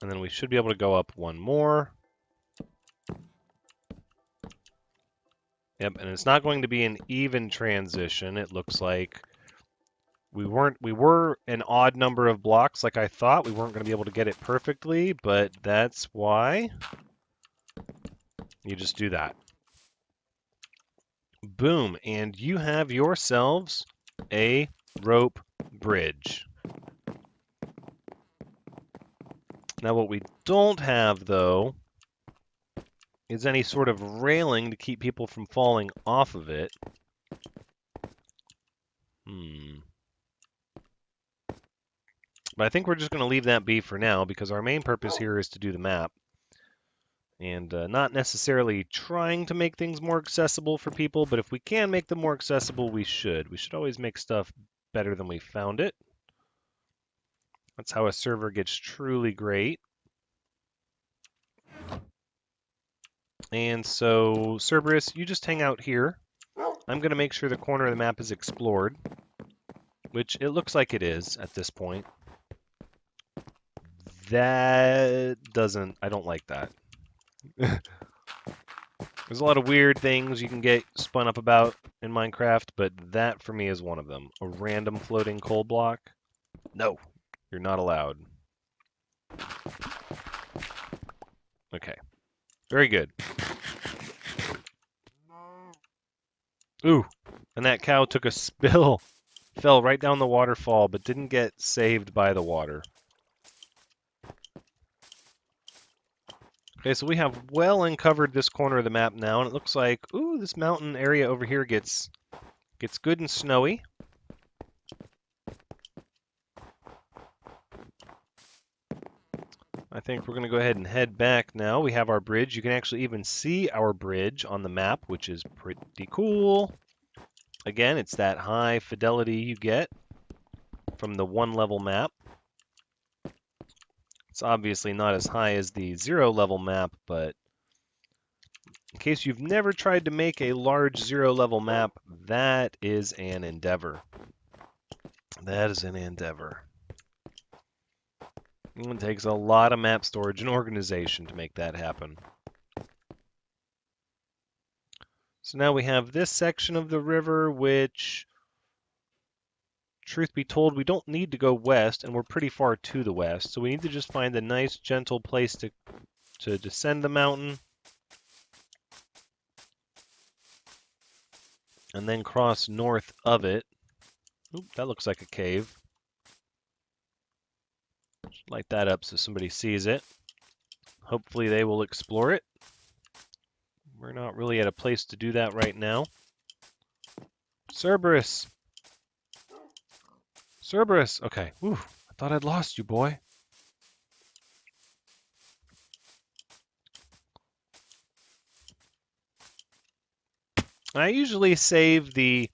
And then we should be able to go up one more. Yep, and it's not going to be an even transition. It looks like we were an odd number of blocks like I thought. We weren't going to be able to get it perfectly, but that's why you just do that. Boom, and you have yourselves a rope bridge. Now what we don't have, though, is any sort of railing to keep people from falling off of it. But I think we're just going to leave that be for now because our main purpose here is to do the map. And not necessarily trying to make things more accessible for people, but if we can make them more accessible, we should. We should always make stuff better than we found it. That's how a server gets truly great. And so, Cerberus, you just hang out here. I'm going to make sure the corner of the map is explored, which it looks like it is at this point. That doesn't... I don't like that. There's a lot of weird things you can get spun up about in Minecraft, but that for me is one of them. A random floating coal block? No, you're not allowed. Okay, very good. Ooh, and that cow took a spill. Fell right down the waterfall, but didn't get saved by the water. Okay, so we have well uncovered this corner of the map now, and it looks like, ooh, this mountain area over here gets good and snowy. I think we're going to go ahead and head back now. We have our bridge. You can actually even see our bridge on the map, which is pretty cool. Again, it's that high fidelity you get from the one-level map. It's obviously not as high as the zero-level map, but in case you've never tried to make a large zero-level map, that is an endeavor. That is an endeavor. It takes a lot of map storage and organization to make that happen. So now we have this section of the river, which, truth be told, we don't need to go west, and we're pretty far to the west. So we need to just find a nice, gentle place to descend the mountain. And then cross north of it. Oop, that looks like a cave. Light that up so somebody sees it. Hopefully they will explore it. We're not really at a place to do that right now. Cerberus! Cerberus! Okay. Ooh, I thought I'd lost you, boy. I usually save the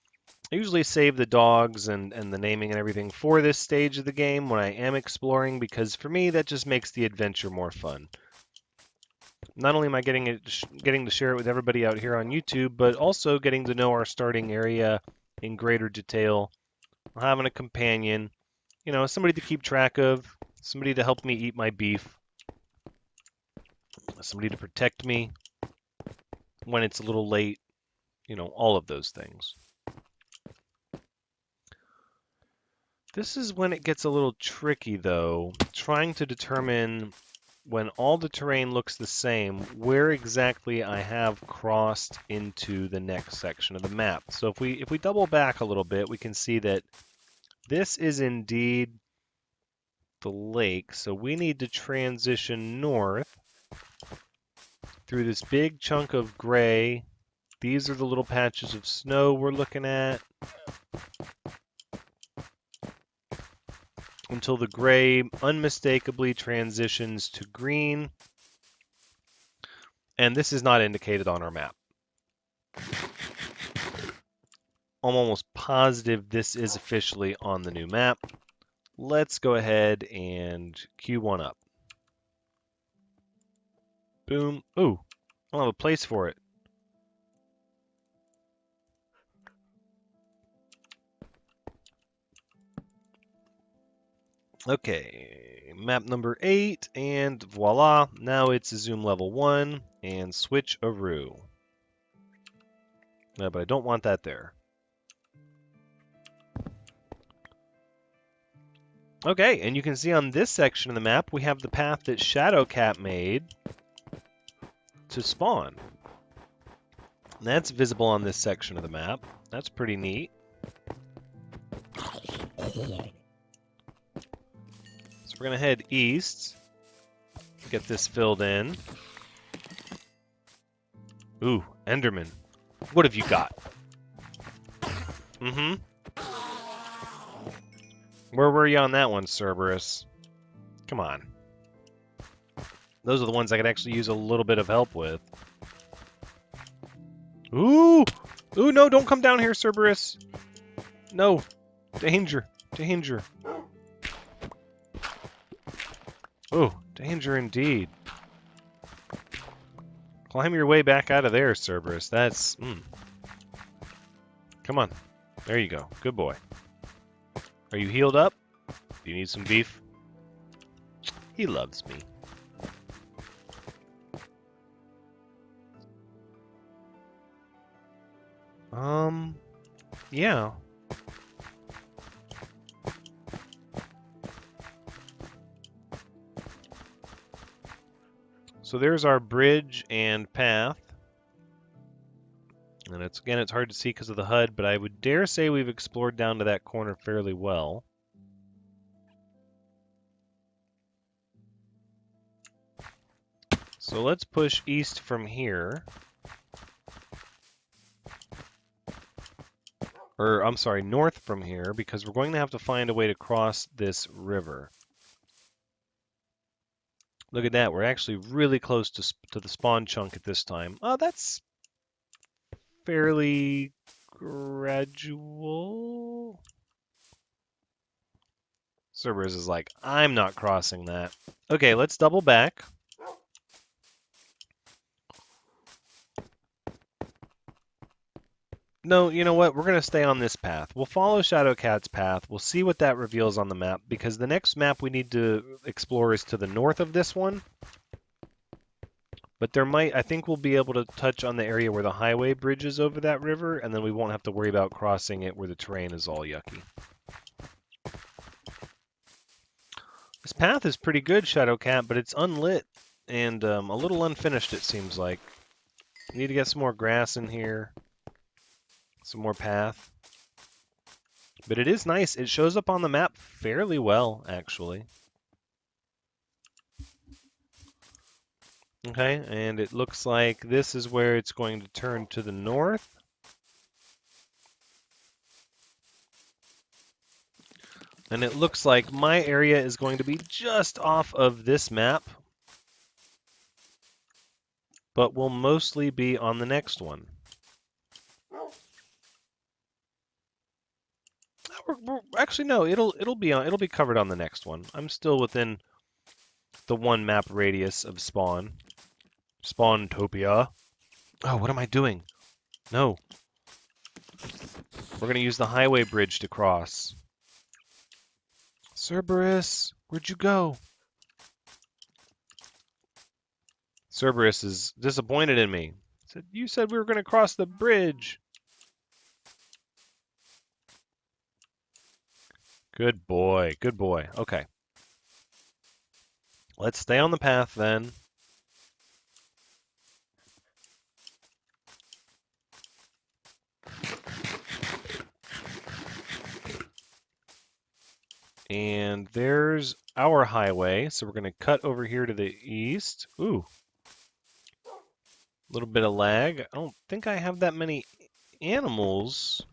dogs and the naming and everything for this stage of the game when I am exploring, because for me that just makes the adventure more fun. Not only am I getting to share it with everybody out here on YouTube, but also getting to know our starting area in greater detail, having a companion, you know, somebody to keep track of, somebody to help me eat my beef, somebody to protect me when it's a little late, you know, all of those things. This is when it gets a little tricky, though, trying to determine when all the terrain looks the same, where exactly I have crossed into the next section of the map. So if we double back a little bit, we can see that this is indeed the lake. So we need to transition north through this big chunk of gray. These are the little patches of snow we're looking at, until the gray unmistakably transitions to green. And this is not indicated on our map. I'm almost positive this is officially on the new map. Let's go ahead and queue one up. Boom. Ooh, I don't have a place for it. Okay, map number 8, and voila, now it's a zoom level 1, and switch-a-roo. No, but I don't want that there. Okay, and you can see on this section of the map, we have the path that Shadowcat made to spawn. And that's visible on this section of the map. That's pretty neat. So we're going to head east, get this filled in. Ooh, Enderman. What have you got? Mm-hmm. Where were you on that one, Cerberus? Come on. Those are the ones I could actually use a little bit of help with. Ooh! Ooh, no, don't come down here, Cerberus! No! Danger! Danger! Ooh, danger indeed. Climb your way back out of there, Cerberus. That's... Come on. There you go. Good boy. Are you healed up? Do you need some beef? He loves me. Yeah. So there's our bridge and path. And it's hard to see because of the HUD, but I would dare say we've explored down to that corner fairly well. So let's push east from here. Or, I'm sorry, north from here, because we're going to have to find a way to cross this river. Look at that, we're actually really close to the spawn chunk at this time. Oh, that's fairly gradual. Cerberus is like, I'm not crossing that. Okay, let's double back. No, you know what? We're going to stay on this path. We'll follow Shadowcat's path. We'll see what that reveals on the map, because the next map we need to explore is to the north of this one. But I think we'll be able to touch on the area where the highway bridges over that river, and then we won't have to worry about crossing it where the terrain is all yucky. This path is pretty good, Shadowcat, but it's unlit and a little unfinished, it seems like. We need to get some more grass in here. Some more path. But it is nice. It shows up on the map fairly well, actually. Okay, and it looks like this is where it's going to turn to the north. And it looks like my area is going to be just off of this map, but will mostly be on the next one. Actually, no, it'll be covered on the next one. I'm still within the one map radius of spawn. Spawntopia. Oh, what am I doing? No. We're gonna use the highway bridge to cross. Cerberus, where'd you go? Cerberus is disappointed in me. You said we were gonna cross the bridge. Good boy, good boy. Okay. Let's stay on the path then. And there's our highway, so we're going to cut over here to the east. Ooh. A little bit of lag. I don't think I have that many animals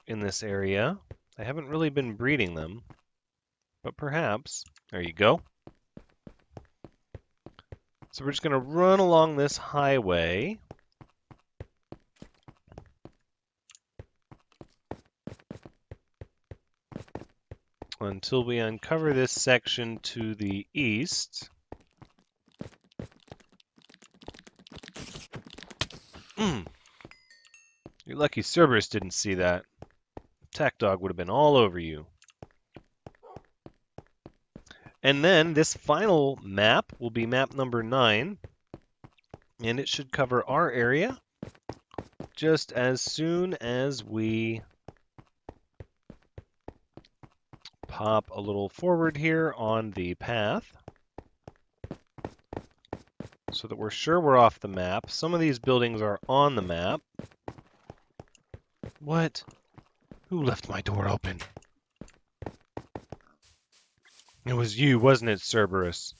in this area. I haven't really been breeding them, but perhaps. There you go. So we're just going to run along this highway. Until we uncover this section to the east. You're lucky Cerberus didn't see that. Attack Dog would have been all over you. And then this final map will be map number 9. And it should cover our area just as soon as we pop a little forward here on the path so that we're sure we're off the map. Some of these buildings are on the map. What? Who left my door open? It was you, wasn't it, Cerberus?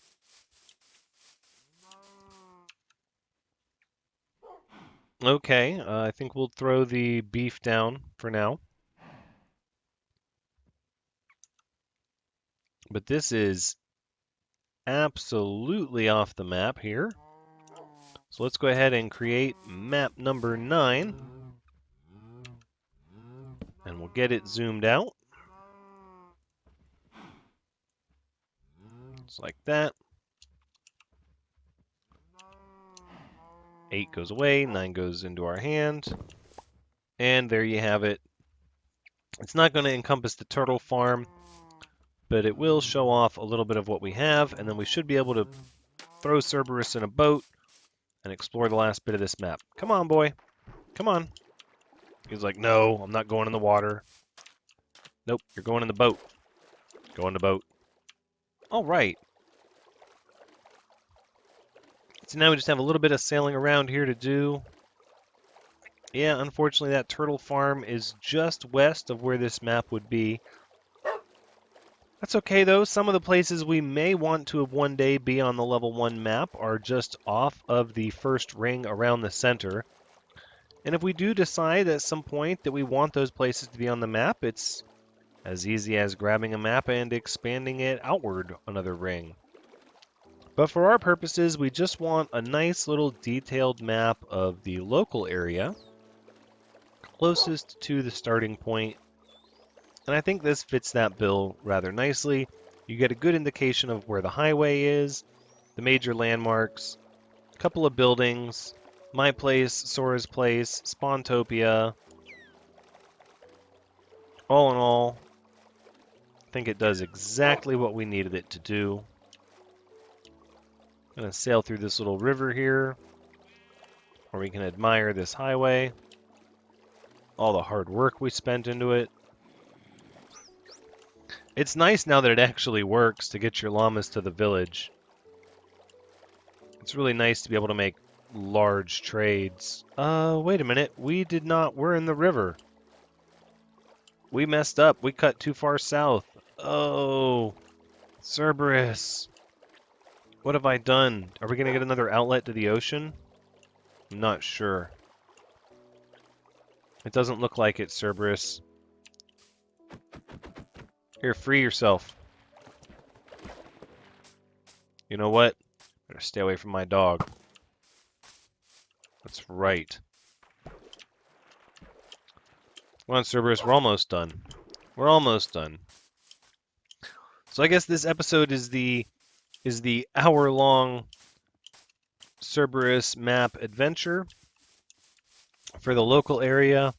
Okay, I think we'll throw the beef down for now. But this is absolutely off the map here. So let's go ahead and create map number 9. And we'll get it zoomed out. Just like that. 8 goes away, 9 goes into our hand. And there you have it. It's not going to encompass the turtle farm, but it will show off a little bit of what we have, and then we should be able to throw Cerberus in a boat and explore the last bit of this map. Come on, boy. Come on. He's like, no, I'm not going in the water. Nope, you're going in the boat. Go in the boat. All right. So now we just have a little bit of sailing around here to do. Yeah, unfortunately that turtle farm is just west of where this map would be. That's okay though, some of the places we may want to one day be on the level 1 map are just off of the first ring around the center. And if we do decide at some point that we want those places to be on the map, it's as easy as grabbing a map and expanding it outward another ring. But for our purposes, we just want a nice little detailed map of the local area closest to the starting point. And I think this fits that bill rather nicely. You get a good indication of where the highway is, the major landmarks, a couple of buildings, my place, Sora's place, Spawntopia. All in all, I think it does exactly what we needed it to do. I'm going to sail through this little river here, where we can admire this highway, all the hard work we spent into it. It's nice now that it actually works to get your llamas to the village. It's really nice to be able to make large trades. Wait a minute. We're in the river. We messed up. We cut too far south. Oh, Cerberus. What have I done? Are we going to get another outlet to the ocean? I'm not sure. It doesn't look like it, Cerberus. Here, free yourself. You know what? Better stay away from my dog. That's right. Come on, Cerberus, we're almost done. We're almost done. So I guess this episode is the hour-long Cerberus map adventure for the local area.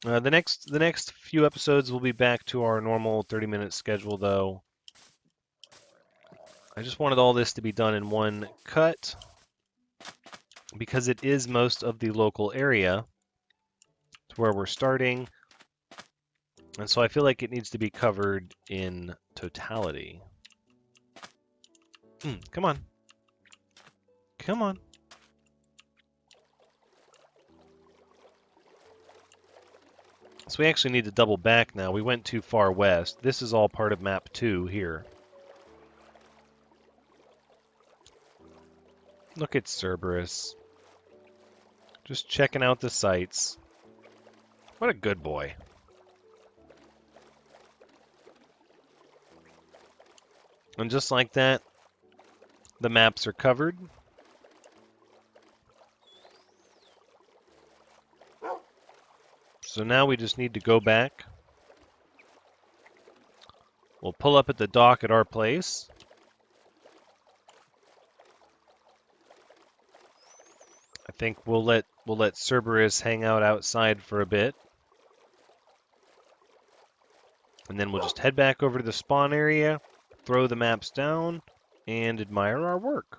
The next few episodes will be back to our normal 30-minute schedule, though. I just wanted all this to be done in one cut because it is most of the local area. It's where we're starting, and so I feel like it needs to be covered in totality. Come on. Come on. So we actually need to double back now. We went too far west. This is all part of map 2 here. Look at Cerberus. Just checking out the sights. What a good boy. And just like that, the maps are covered. So now we just need to go back. We'll pull up at the dock at our place. I think we'll let Cerberus hang out outside for a bit. And then we'll just head back over to the spawn area, throw the maps down, and admire our work.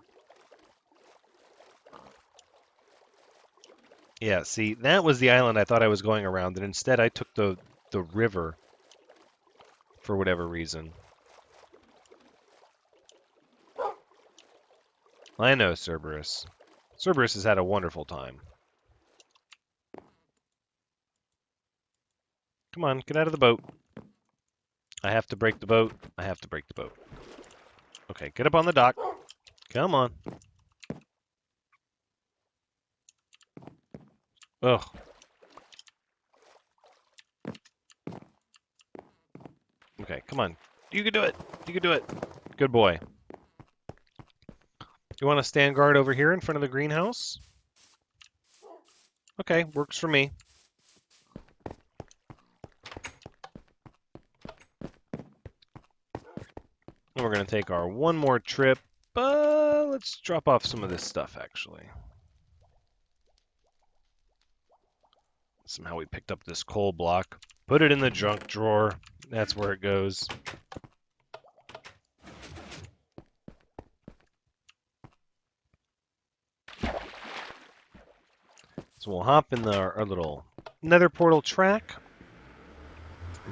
Yeah, see, that was the island I thought I was going around, and instead I took the river for whatever reason. I know, Cerberus. Cerberus has had a wonderful time. Come on, get out of the boat. I have to break the boat. I have to break the boat. Okay, get up on the dock. Come on. Ugh. Okay, come on. You can do it. You can do it. Good boy. You want to stand guard over here in front of the greenhouse? Okay, works for me. And we're going to take our one more trip. Let's drop off some of this stuff, actually. Somehow we picked up this coal block. Put it in the junk drawer. That's where it goes. So we'll hop in our little nether portal track.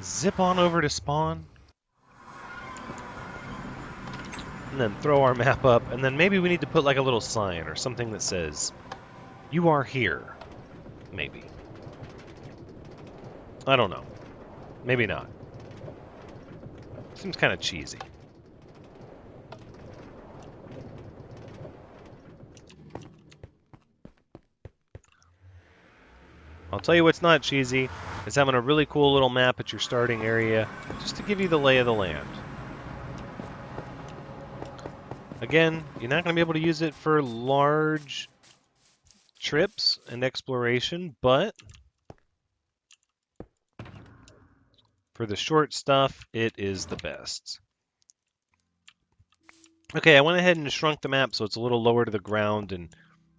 Zip on over to spawn. And then throw our map up. And then maybe we need to put like a little sign or something that says, "You are here." Maybe. I don't know. Maybe not. Seems kind of cheesy. I'll tell you what's not cheesy, is having a really cool little map at your starting area, just to give you the lay of the land. Again, you're not going to be able to use it for large trips and exploration, but for the short stuff, it is the best. Okay, I went ahead and shrunk the map so it's a little lower to the ground and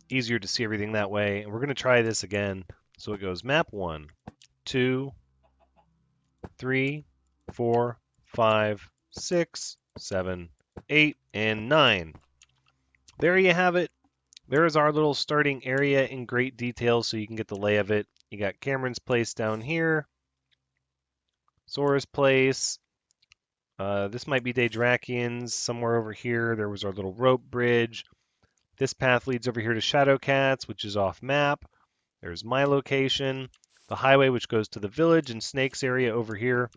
easier to see everything that way. And we're going to try this again. So it goes map 1, 2, 3, 4, 5, 6, 7, 8, and 9. There you have it. There is our little starting area in great detail so you can get the lay of it. You got Cameron's place down here. Sora's place. This might be Daedrakian's somewhere over here. There was our little rope bridge. This path leads over here to Shadowcat's, which is off map. There's my location. The highway, which goes to the village and Snake's area over here.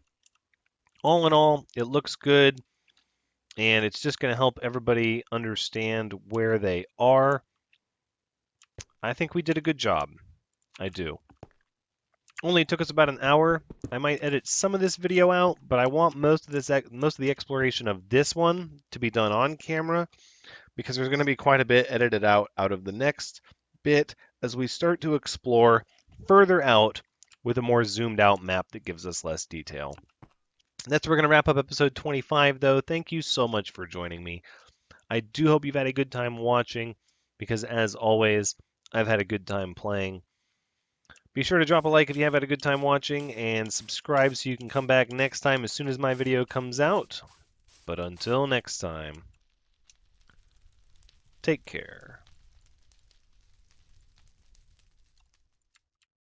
All in all, it looks good, and it's just going to help everybody understand where they are. I think we did a good job. I do. Only took us about an hour. I might edit some of this video out, but I want most of the exploration of this one to be done on camera, because there's going to be quite a bit edited out of the next bit as we start to explore further out with a more zoomed out map that gives us less detail. That's where we're going to wrap up episode 25, though. Thank you so much for joining me. I do hope you've had a good time watching, because as always, I've had a good time playing. Be sure to drop a like if you have had a good time watching, and subscribe so you can come back next time as soon as my video comes out. But until next time, take care.